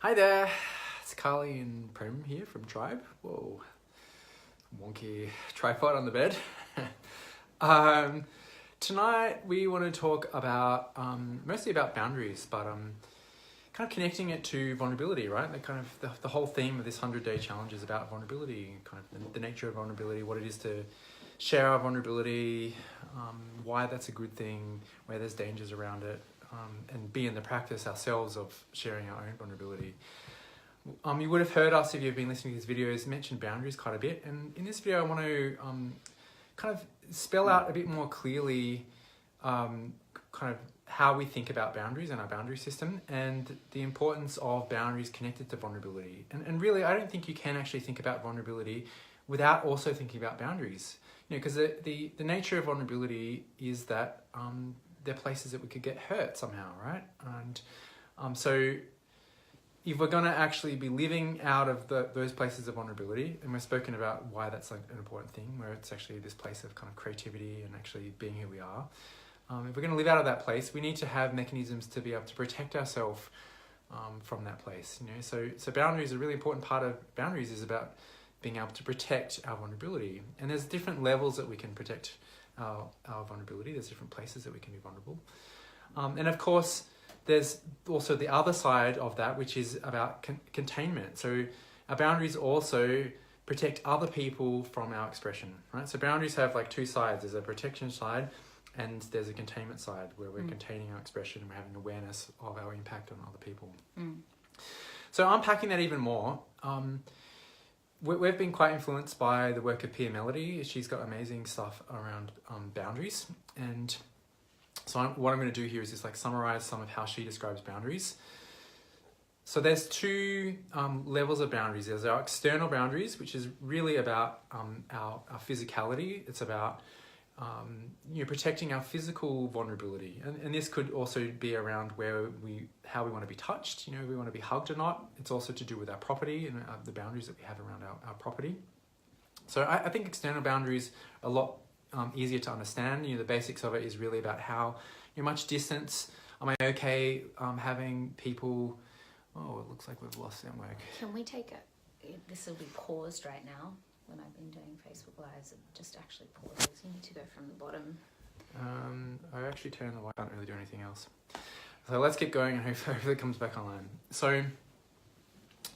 Hi there, it's Carly and Prem here from Tribe. Whoa, wonky tripod on the bed. Tonight we want to talk about mostly about boundaries, but kind of connecting it to vulnerability, right? The whole theme of this 100-day challenge is about vulnerability, kind of the nature of vulnerability, what it is to share our vulnerability, why that's a good thing, where there's dangers around it. And be in the practice ourselves of sharing our own vulnerability. You would have heard us, if you've been listening to these videos, mention boundaries quite a bit. And in this video, I want to kind of spell out a bit more clearly kind of how we think about boundaries and our boundary system and the importance of boundaries connected to vulnerability. And really, I don't think you can actually think about vulnerability without also thinking about boundaries. Because the nature of vulnerability is that they're places that we could get hurt somehow, right? And so if we're going to actually be living out of those places of vulnerability, and we've spoken about why that's like an important thing, where it's actually this place of kind of creativity and actually being who we are. If we're going to live out of that place, we need to have mechanisms to be able to protect ourselves from that place. So boundaries, a really important part of boundaries is about being able to protect our vulnerability. And there's different levels that we can protect our vulnerability. There's different places that we can be vulnerable. And of course, there's also the other side of that, which is about containment. So our boundaries also protect other people from our expression, right? So boundaries have like two sides. There's a protection side and there's a containment side where we're containing our expression and we're having awareness of our impact on other people. So unpacking that even more, we've been quite influenced by the work of Pia Melody. She's got amazing stuff around boundaries. And so what I'm going to do here is just like summarize some of how she describes boundaries. So there's two levels of boundaries. There's our external boundaries, which is really about our physicality. It's about protecting our physical vulnerability. And this could also be around how we want to be touched, if we want to be hugged or not. It's also to do with our property and the boundaries that we have around our property. So I think external boundaries are a lot easier to understand. The basics of it is really about how much distance. Am I okay having people... Oh, it looks like we've lost network. Can we take this will be paused right now. When I've been doing Facebook Lives, it just actually pauses. You need to go from the bottom. I actually turned the light. I can't really do anything else. So let's keep going and hopefully it comes back online. So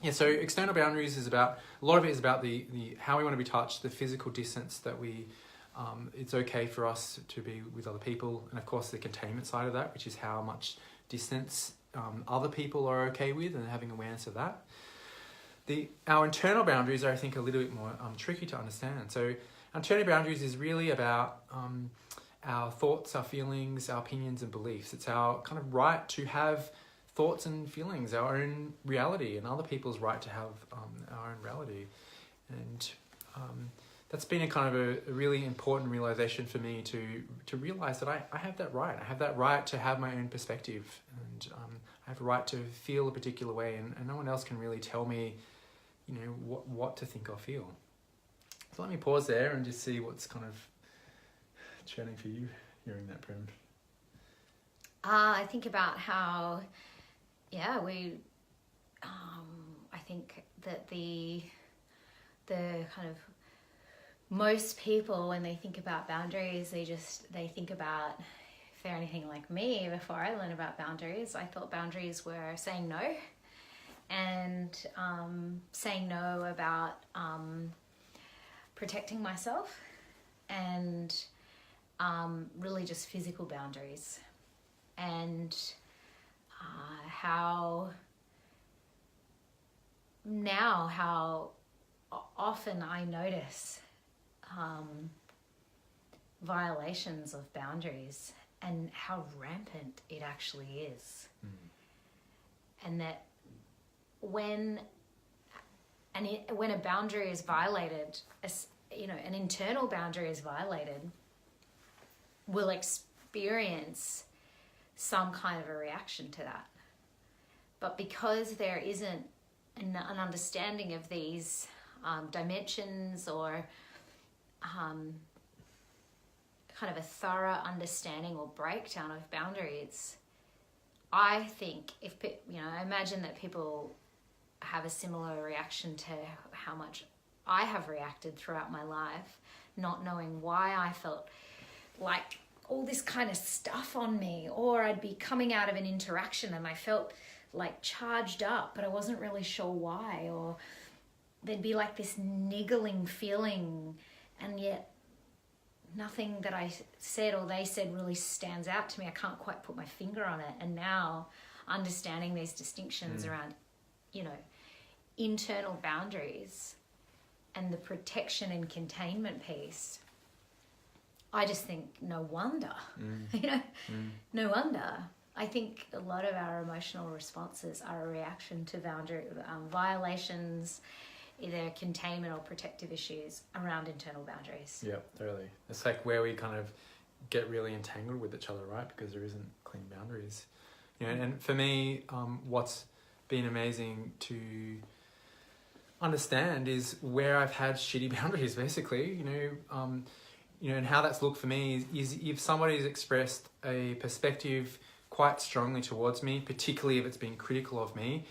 external boundaries is about, a lot of it is about the how we want to be touched, the physical distance that it's okay for us to be with other people. And of course the containment side of that, which is how much distance other people are okay with and having awareness of that. Our internal boundaries are, I think, a little bit more tricky to understand. So our internal boundaries is really about our thoughts, our feelings, our opinions and beliefs. It's our kind of right to have thoughts and feelings, our own reality, and other people's right to have our own reality. And that's been a kind of a really important realization for me to realize that I have that right. I have that right to have my own perspective, and I have a right to feel a particular way, and no one else can really tell me what to think or feel. So let me pause there and just see what's kind of churning for you hearing that, Prem. I think about how, I think that the kind of most people, when they think about boundaries, they think about, if they're anything like me, before I learned about boundaries, I thought boundaries were saying no. And saying no about protecting myself, and really just physical boundaries, and how often I notice violations of boundaries and how rampant it actually is. And that when a boundary is violated, an internal boundary is violated, we'll experience some kind of a reaction to that. But because there isn't an understanding of these dimensions or kind of a thorough understanding or breakdown of boundaries, I think I imagine that people have a similar reaction to how much I have reacted throughout my life, not knowing why I felt like all this kind of stuff on me, or I'd be coming out of an interaction and I felt like charged up, but I wasn't really sure why, or there'd be like this niggling feeling, and yet nothing that I said or they said really stands out to me. I can't quite put my finger on it. And now understanding these distinctions around, you know, internal boundaries and the protection and containment piece, I just think no wonder, you know, no wonder. I think a lot of our emotional responses are a reaction to boundary violations, either containment or protective issues around internal boundaries. Yeah, totally. It's like where we kind of get really entangled with each other, right? Because there isn't clean boundaries. You know, and for me, what's been amazing to understand is where I've had shitty boundaries, basically, you know, and how that's looked for me is if somebody's expressed a perspective quite strongly towards me, particularly if it's been critical of me,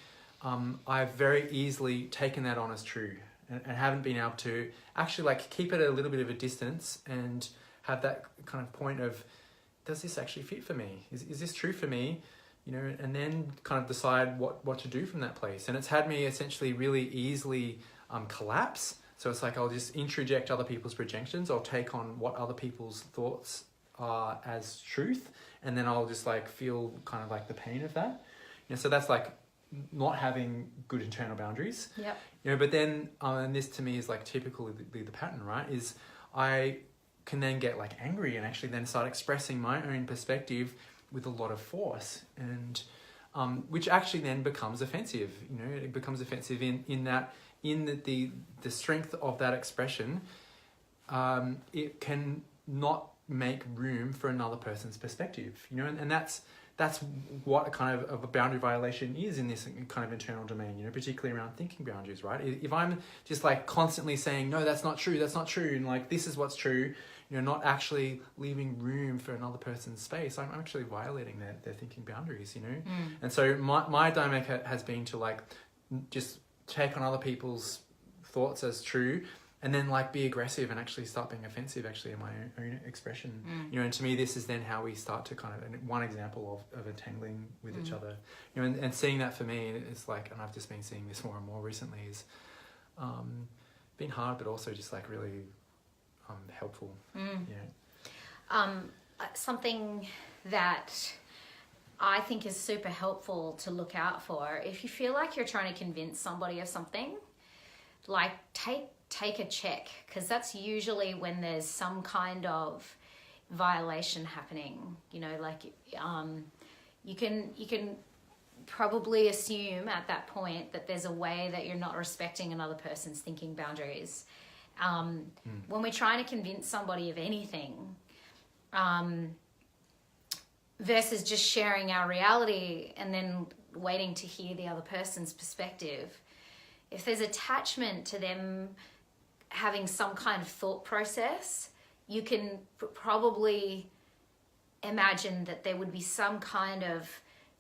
I've very easily taken that on as true and haven't been able to actually like keep it at a little bit of a distance and have that kind of point of, does this actually fit for me? Is this true for me? You know, and then kind of decide what to do from that place. And it's had me essentially really easily collapse. So it's like I'll just introject other people's projections. I'll take on what other people's thoughts are as truth, and then I'll just like feel kind of like the pain of that. You know, so that's like not having good internal boundaries. Yep. You know, but then and this to me is like typically the pattern, right? Is I can then get like angry and actually then start expressing my own perspective with a lot of force, and which actually then becomes offensive. You know, it becomes offensive in the strength of that expression. It can not make room for another person's perspective. You know, and that's what a kind of a boundary violation is in this kind of internal domain. You know, particularly around thinking boundaries, right? If I'm just like constantly saying no, that's not true, and like this is what's true. You know, not actually leaving room for another person's space, I'm actually violating their thinking boundaries, you know? And so my dynamic has been to like just take on other people's thoughts as true, and then like be aggressive and actually start being offensive actually in my own expression. You know, and to me this is then how we start to kind of, one example of entangling with each other. You know, and seeing that for me, it's like, and I've just been seeing this more and more recently, is been hard but also just like really helpful. Yeah. Something that I think is super helpful to look out for, if you feel like you're trying to convince somebody of something, like take a check, because that's usually when there's some kind of violation happening. You know, like you can probably assume at that point that there's a way that you're not respecting another person's thinking boundaries. When we're trying to convince somebody of anything, versus just sharing our reality and then waiting to hear the other person's perspective, if there's attachment to them having some kind of thought process, you can probably imagine that there would be some kind of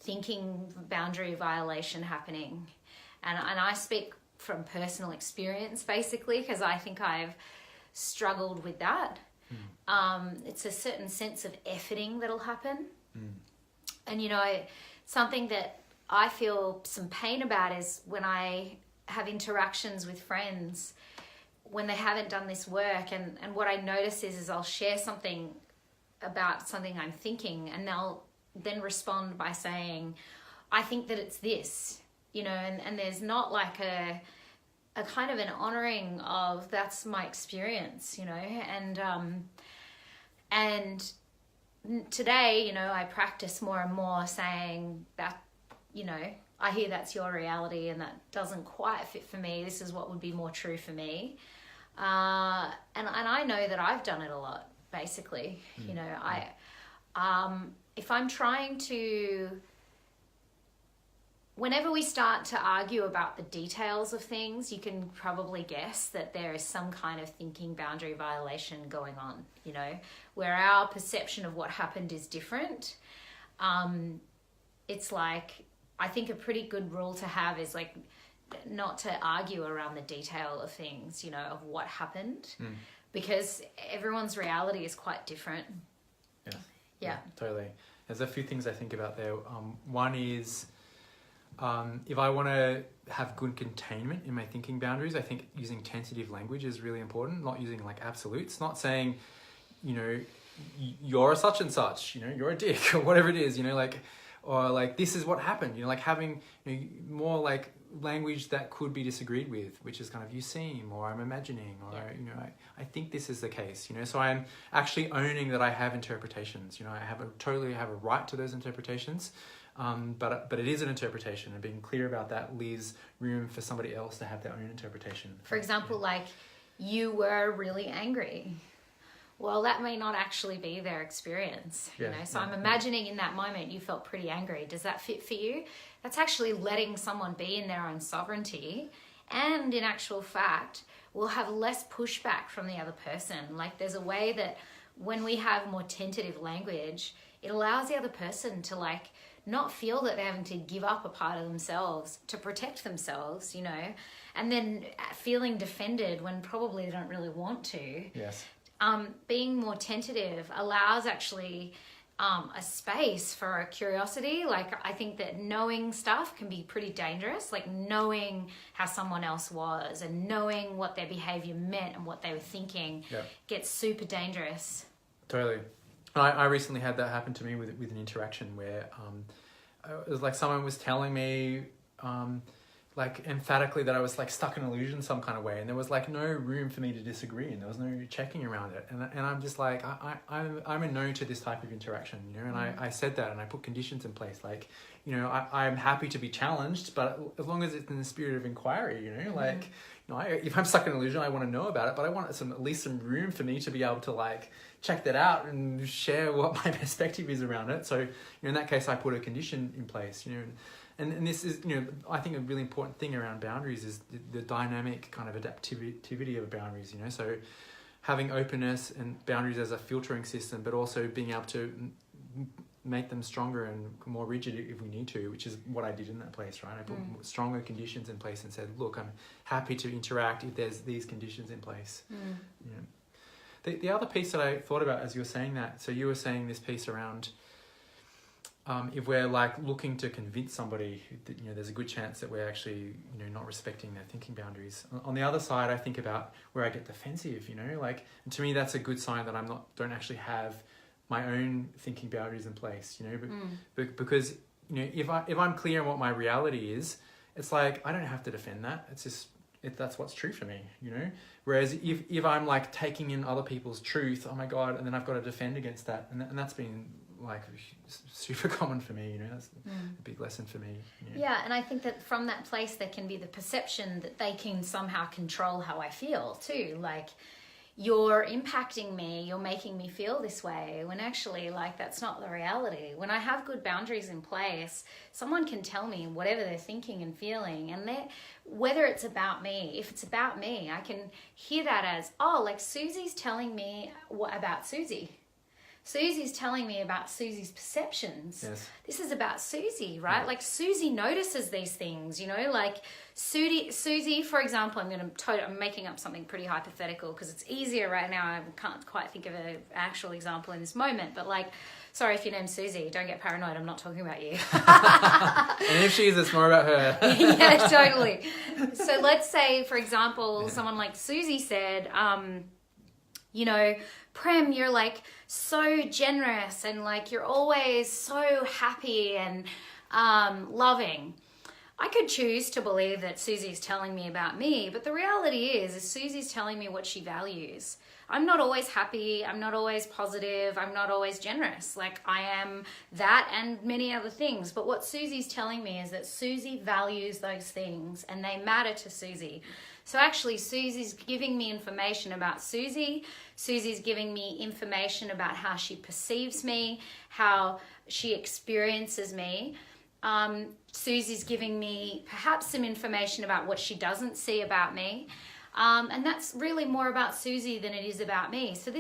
thinking boundary violation happening. And I speak from personal experience, basically, because I think I've struggled with that. It's a certain sense of efforting that'll happen. And, you know, something that I feel some pain about is when I have interactions with friends when they haven't done this work, and what I notice is I'll share something about something I'm thinking, and they'll then respond by saying, I think that it's this. You know, and there's not like a kind of an honoring of that's my experience, you know, and today, you know, I practice more and more saying that, you know, I hear that's your reality and that doesn't quite fit for me. This is what would be more true for me. And I know that I've done it a lot, basically. You know, if I'm trying to, whenever we start to argue about the details of things, you can probably guess that there is some kind of thinking boundary violation going on, you know, where our perception of what happened is different. It's like, I think a pretty good rule to have is like, to argue around the detail of things, you know, of what happened, because everyone's reality is quite different. Yeah, totally. There's a few things I think about there. One is, if I want to have good containment in my thinking boundaries, I think using tentative language is really important. Not using like absolutes, not saying, you know, you're a such and such, you know, you're a dick or whatever it is, you know, like, or like, this is what happened, you know, like having, you know, more like language that could be disagreed with, which is kind of you seem, or I'm imagining, or, you know, I think this is the case, you know, so I'm actually owning that I have interpretations, you know, I totally have a right to those interpretations. But it is an interpretation, and being clear about that leaves room for somebody else to have their own interpretation. For example, like, you were really angry. Well, that may not actually be their experience, you know. So I'm imagining in that moment you felt pretty angry. Does that fit for you? That's actually letting someone be in their own sovereignty, and in actual fact, we'll have less pushback from the other person. Like, there's a way that when we have more tentative language, it allows the other person to like not feel that they're having to give up a part of themselves to protect themselves, you know, and then feeling defended when probably they don't really want to. Yes. Being more tentative allows actually a space for a curiosity. Like, I think that knowing stuff can be pretty dangerous, like knowing how someone else was and knowing what their behavior meant and what they were thinking gets super dangerous. Totally. I recently had that happen to me with an interaction where it was like someone was telling me like emphatically that I was like stuck in illusion some kind of way, and there was like no room for me to disagree, and there was no checking around it, and I'm just like I'm a no to this type of interaction, you know, and I said that, and I put conditions in place, like, you know, I'm happy to be challenged, but as long as it's in the spirit of inquiry, you know, like, you know, if I'm stuck in illusion, I want to know about it, but I want at least some room for me to be able to like check that out and share what my perspective is around it. So, you know, in that case, I put a condition in place, you know, and this is, you know, I think a really important thing around boundaries is the dynamic kind of adaptivity of boundaries, you know, so having openness and boundaries as a filtering system, but also being able to make them stronger and more rigid if we need to, which is what I did in that place, right? I put stronger conditions in place and said, look, I'm happy to interact if there's these conditions in place. You know. The other piece that I thought about as you were saying that, so you were saying this piece around if we're like looking to convince somebody that, you know, there's a good chance that we're actually, you know, not respecting their thinking boundaries. On the other side, I think about where I get defensive, you know, like, and to me that's a good sign that don't actually have my own thinking boundaries in place, you know, but because, you know, if I'm clear on what my reality is, it's like I don't have to defend that. It's just that's what's true for me, you know. Whereas if I'm like taking in other people's truth, oh my god, and then I've got to defend against that, and that's been like super common for me, you know. That's a big lesson for me. You know? Yeah, and I think that from that place there can be the perception that they can somehow control how I feel too. Like, you're impacting me, you're making me feel this way, when actually, like, that's not the reality. When I have good boundaries in place, someone can tell me whatever they're thinking and feeling, and whether it's about me, if it's about me, I can hear that as, oh, like Susie's telling me about Susie. Susie's telling me about Susie's perceptions. Yes. This is about Susie, right? Like, Susie notices these things, you know, like Susie, for example, I'm making up something pretty hypothetical because it's easier right now. I can't quite think of an actual example in this moment, but like, sorry if your name's Susie, don't get paranoid. I'm not talking about you. And if she is, it's more about her. Yeah, totally. So let's say, for example, someone like Susie said, you know, Prem, you're like so generous and like you're always so happy and loving. I could choose to believe that Susie's telling me about me, but the reality is Susie's telling me what she values. I'm not always happy, I'm not always positive, I'm not always generous. Like, I am that and many other things, but what Susie's telling me is that Susie values those things and they matter to Susie. So actually, Susie's giving me information about Susie. Susie's giving me information about how she perceives me, how she experiences me. Susie's giving me perhaps some information about what she doesn't see about me. And that's really more about Susie than it is about me. So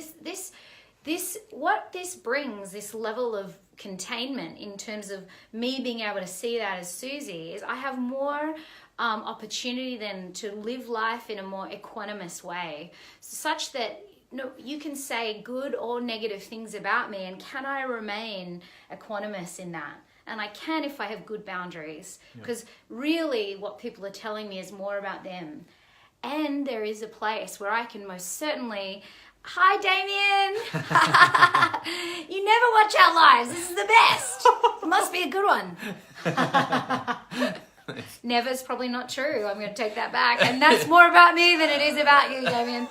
what this brings, this level of containment in terms of me being able to see that as Susie is I have more opportunity then to live life in a more equanimous way, such that you can say good or negative things about me, and can I remain equanimous in that? And I can if I have good boundaries, because really what people are telling me is more about them. And there is a place where I can most certainly, hi Damien, you never watch our lives, this is the best, it must be a good one. Never's probably not true, I'm going to take that back, and that's more about me than it is about you, Damien.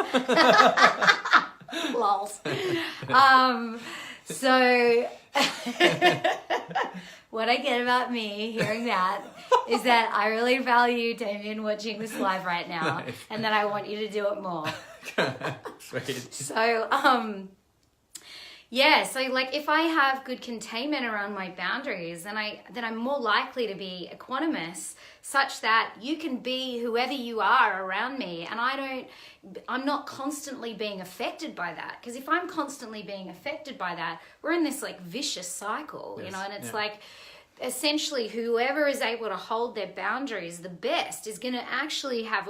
Lols. So what I get about me hearing that is that I really value Damien watching this live right now, and that I want you to do it more. Sweet. So so like if I have good containment around my boundaries, then I'm more likely to be equanimous, such that you can be whoever you are around me, and I'm not constantly being affected by that. Because if I'm constantly being affected by that, we're in this like vicious cycle, you know, and it's like essentially whoever is able to hold their boundaries the best is going to actually have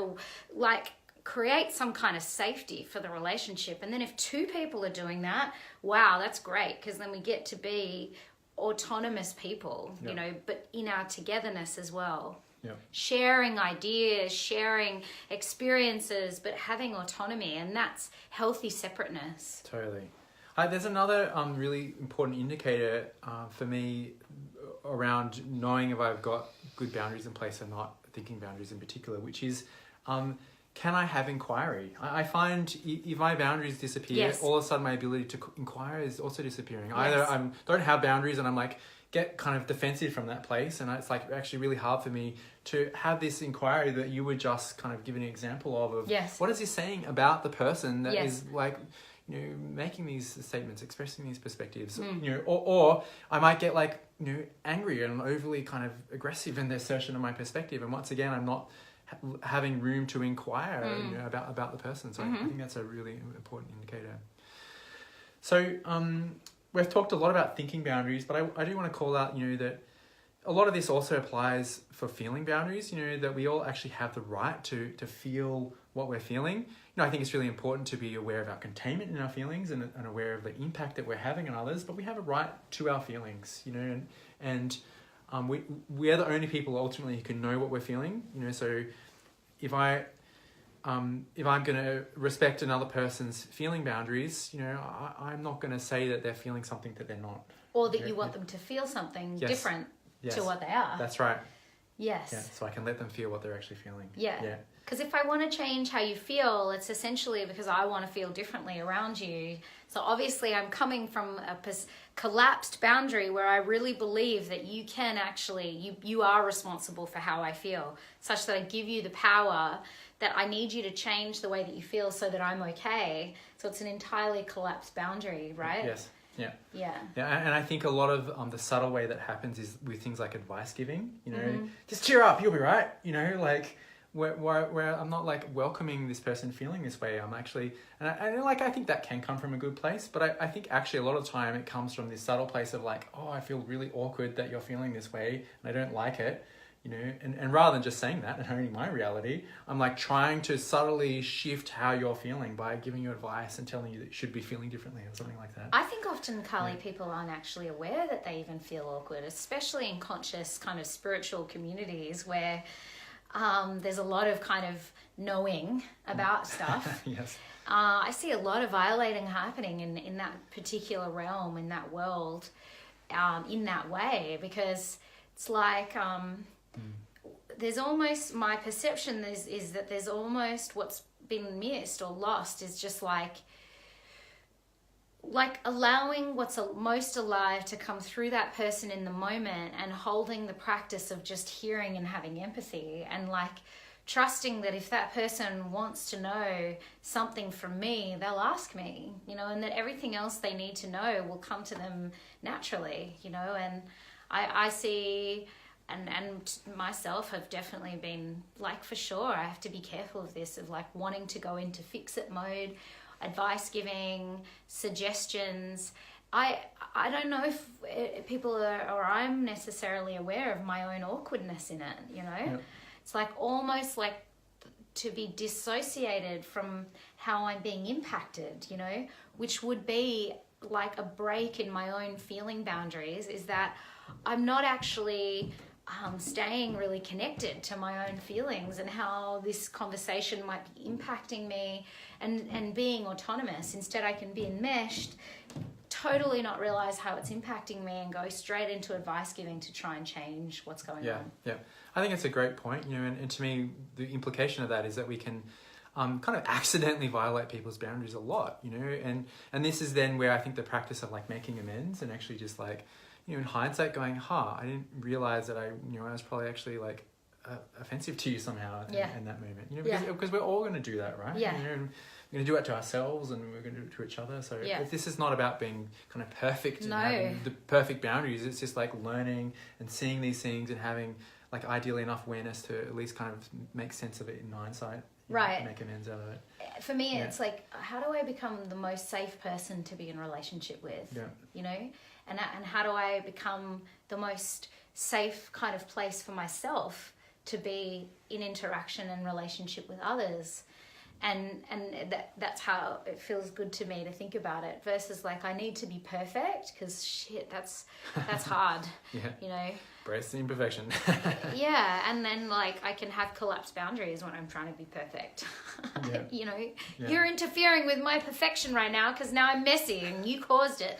create some kind of safety for the relationship. And then if two people are doing that, wow, that's great, because then we get to be autonomous people, you know, but in our togetherness as well. Sharing ideas, sharing experiences, but having autonomy, and that's healthy separateness. Totally. There's another really important indicator for me around knowing if I've got good boundaries in place or not, thinking boundaries in particular, which is can I have inquiry? I find if my boundaries disappear, all of a sudden my ability to inquire is also disappearing. Either I don't have boundaries and I'm like, get kind of defensive from that place, and it's like actually really hard for me to have this inquiry that you were just kind of giving an example of what is this saying about the person that is like, you know, making these statements, expressing these perspectives, you know, or I might get like, you know, angry and overly kind of aggressive in their assertion of my perspective, and once again I'm not having room to inquire you know, about the person. So I think that's a really important indicator. So we've talked a lot about thinking boundaries, but I do want to call out, you know, that a lot of this also applies for feeling boundaries, you know, that we all actually have the right to feel what we're feeling. You know, I think it's really important to be aware of our containment in our feelings and aware of the impact that we're having on others, but we have a right to our feelings, you know, and we are the only people ultimately who can know what we're feeling, you know. So if I'm going to respect another person's feeling boundaries, you know, I'm not going to say that they're feeling something that they're not, or that you want them to feel something different to what they are. That's right. Yes. Yeah, so I can let them feel what they're actually feeling. Yeah. Because if I want to change how you feel, it's essentially because I want to feel differently around you. So obviously I'm coming from a collapsed boundary where I really believe that you can actually, you are responsible for how I feel, such that I give you the power that I need you to change the way that you feel so that I'm okay. So it's an entirely collapsed boundary, right? Yes. Yeah. Yeah. And I think a lot of the subtle way that happens is with things like advice giving, you know, just cheer up, you'll be right. You know, like where I'm not like welcoming this person feeling this way. I'm actually, and like, I think that can come from a good place, but I think actually a lot of the time it comes from this subtle place of like, oh, I feel really awkward that you're feeling this way and I don't like it. You know, and rather than just saying that and owning my reality, I'm like trying to subtly shift how you're feeling by giving you advice and telling you that you should be feeling differently or something like that. I think often, Carly, people aren't actually aware that they even feel awkward, especially in conscious kind of spiritual communities where there's a lot of kind of knowing about stuff. Yes. I see a lot of violating happening in that particular realm, in that world, in that way, because it's like... there's almost, my perception is that there's almost what's been missed or lost is just like allowing what's most alive to come through that person in the moment, and holding the practice of just hearing and having empathy, and like trusting that if that person wants to know something from me, they'll ask me, you know, and that everything else they need to know will come to them naturally, you know. And I see... And myself have definitely been like, for sure, I have to be careful of this, of like wanting to go into fix-it mode, advice giving, suggestions, I don't know if people are, or I'm necessarily aware of my own awkwardness in it, you know? Yep. It's like almost like to be dissociated from how I'm being impacted, you know, which would be like a break in my own feeling boundaries, is that I'm not actually staying really connected to my own feelings and how this conversation might be impacting me and being autonomous. Instead, I can be enmeshed, totally not realize how it's impacting me and go straight into advice giving to try and change what's going on. Yeah. I think it's a great point, you know, and to me, the implication of that is that we can kind of accidentally violate people's boundaries a lot, you know, and this is then where I think the practice of like making amends and actually just like, you know, in hindsight going, I didn't realize that I was probably actually like offensive to you somehow in that moment, you know, because we're all going to do that, right? Yeah. You know, and we're going to do it to ourselves and we're going to do it to each other. So this is not about being kind of perfect and having the perfect boundaries. It's just like learning and seeing these things and having like ideally enough awareness to at least kind of make sense of it in hindsight. Right. Make amends out of it. For me, it's like, how do I become the most safe person to be in relationship with? Yeah. You know, and how do I become the most safe kind of place for myself to be in interaction and relationship with others? And that's how it feels good to me to think about it, versus like I need to be perfect, because shit, that's hard. You know, embrace the imperfection. And then like I can have collapsed boundaries when I'm trying to be perfect. You know, you're interfering with my perfection right now because now I'm messy and you caused it.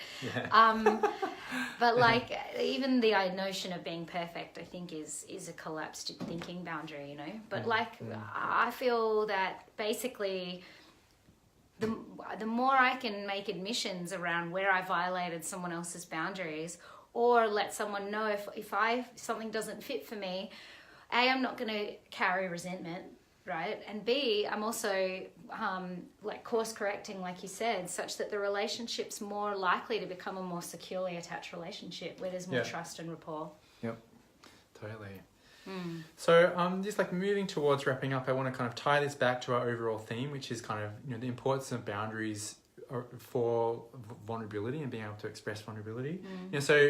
But like even the notion of being perfect, I think is a collapsed thinking boundary, you know. But I feel that basically the more I can make admissions around where I violated someone else's boundaries, or let someone know if something doesn't fit for me, A, I'm not going to carry resentment, right? And B, I'm also like course correcting, like you said, such that the relationship's more likely to become a more securely attached relationship where there's more trust and rapport. Yep, totally. So just like moving towards wrapping up, I want to kind of tie this back to our overall theme, which is kind of, you know, the importance of boundaries for vulnerability and being able to express vulnerability. You know, so,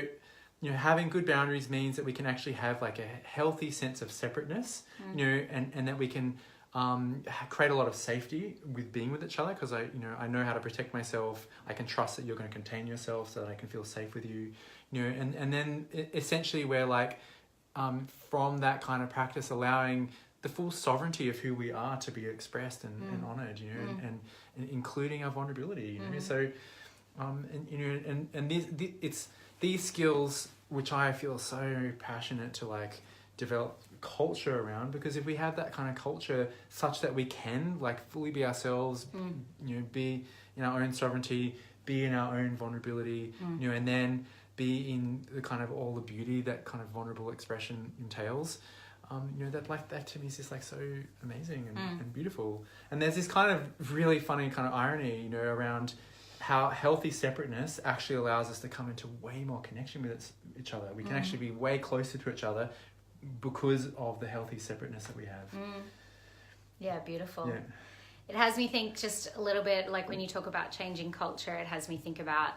you know, having good boundaries means that we can actually have like a healthy sense of separateness, you know, and that we can create a lot of safety with being with each other, because I know how to protect myself. I can trust that you're going to contain yourself so that I can feel safe with you, you know, and then essentially we're like, from that kind of practice, allowing the full sovereignty of who we are to be expressed and honoured, you know, and including our vulnerability, you know. So, and you know, and it's these skills which I feel so passionate to like develop culture around, because if we have that kind of culture such that we can like fully be ourselves, you know, be in our own sovereignty, be in our own vulnerability, you know, and then be in the kind of all the beauty that kind of vulnerable expression entails. You know, that to me is just like so amazing and beautiful. And there's this kind of really funny kind of irony, you know, around how healthy separateness actually allows us to come into way more connection with each other. We can actually be way closer to each other because of the healthy separateness that we have. Yeah, beautiful. Yeah. It has me think just a little bit, like when you talk about changing culture, it has me think about,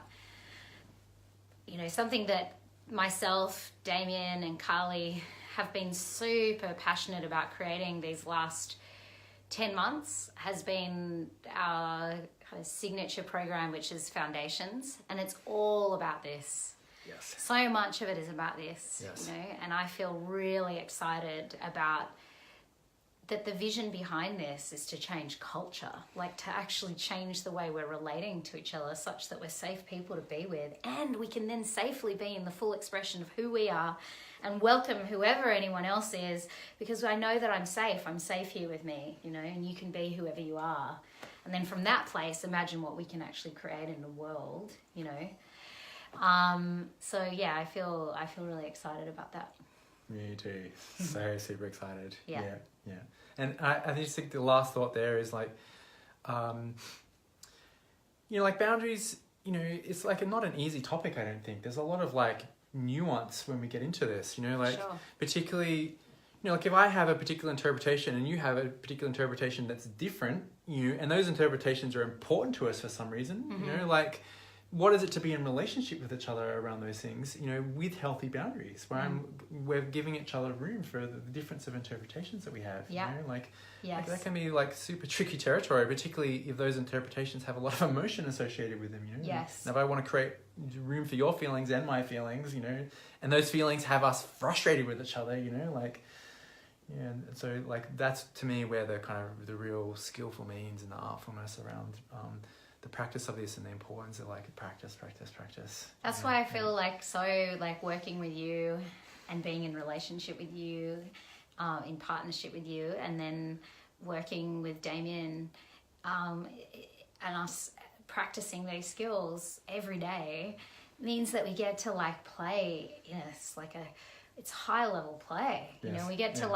you know, something that myself, Damien and Carly have been super passionate about creating these last 10 months has been our kind of signature program, which is Foundations. And it's all about this. Yes. So much of it is about this, yes. You know, and I feel really excited about that. The vision behind this is to change culture, like to actually change the way we're relating to each other such that we're safe people to be with, and we can then safely be in the full expression of who we are and welcome whoever anyone else is, because I know that I'm safe here with me, you know, and you can be whoever you are. And then from that place, imagine what we can actually create in the world, you know. So yeah, I feel really excited about that. Me too. So super excited. Yeah. And I just think the last thought there is like, you know, like boundaries, you know, it's like not an easy topic, I don't think. There's a lot of like nuance when we get into this, you know, like particularly, you know, like if I have a particular interpretation and you have a particular interpretation that's different, you know, and those interpretations are important to us for some reason, you know, like what is it to be in relationship with each other around those things, you know, with healthy boundaries, where we're giving each other room for the difference of interpretations that we have. Yeah. You know, like Yes. that can be like super tricky territory, particularly if those interpretations have a lot of emotion associated with them, you know. Yes. And if I want to create room for your feelings and my feelings, you know, and those feelings have us frustrated with each other, you know, like, yeah, and so like that's to me where the kind of the real skillful means and the artfulness around the practice of this and the importance of like practice. That's why I feel like so like working with you and being in relationship with you, in partnership with you, and then working with Damien, and us practicing those skills every day means that we get to like play. It's high level play. You know, we get to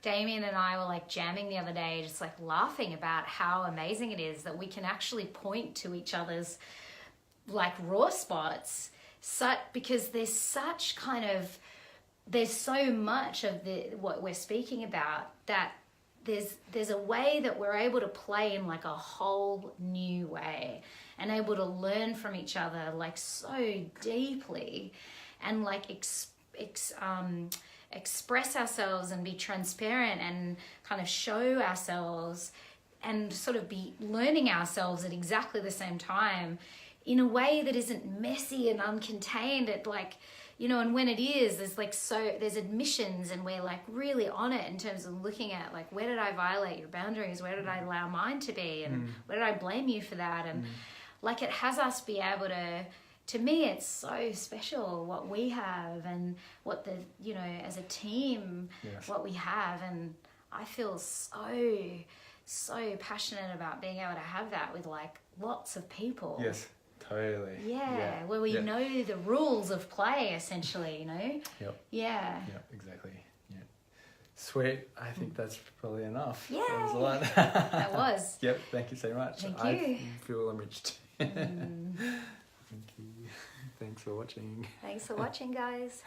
Damien and I were like jamming the other day, just like laughing about how amazing it is that we can actually point to each other's like raw spots, because there's such there's so much of what we're speaking about that there's a way that we're able to play in like a whole new way and able to learn from each other like so deeply and like express ourselves and be transparent and kind of show ourselves and sort of be learning ourselves at exactly the same time in a way that isn't messy and uncontained. It like, you know, and when it is, there's admissions and we're like really on it in terms of looking at like, where did I violate your boundaries? Where did I allow mine to be? And where did I blame you for that? And like, it has us be able to me, it's so special what we have and what you know, as a team, what we have. And I feel so passionate about being able to have that with like lots of people. Yes, totally. Yeah, where we know the rules of play, essentially, you know? Yep. Yeah. Yeah, exactly. Yeah. Sweet. I think that's probably enough. Yay. That was a lot. That was. Yep, thank you so much. Thank you. I feel enriched. Thank you. Thanks for watching. Thanks for watching, guys.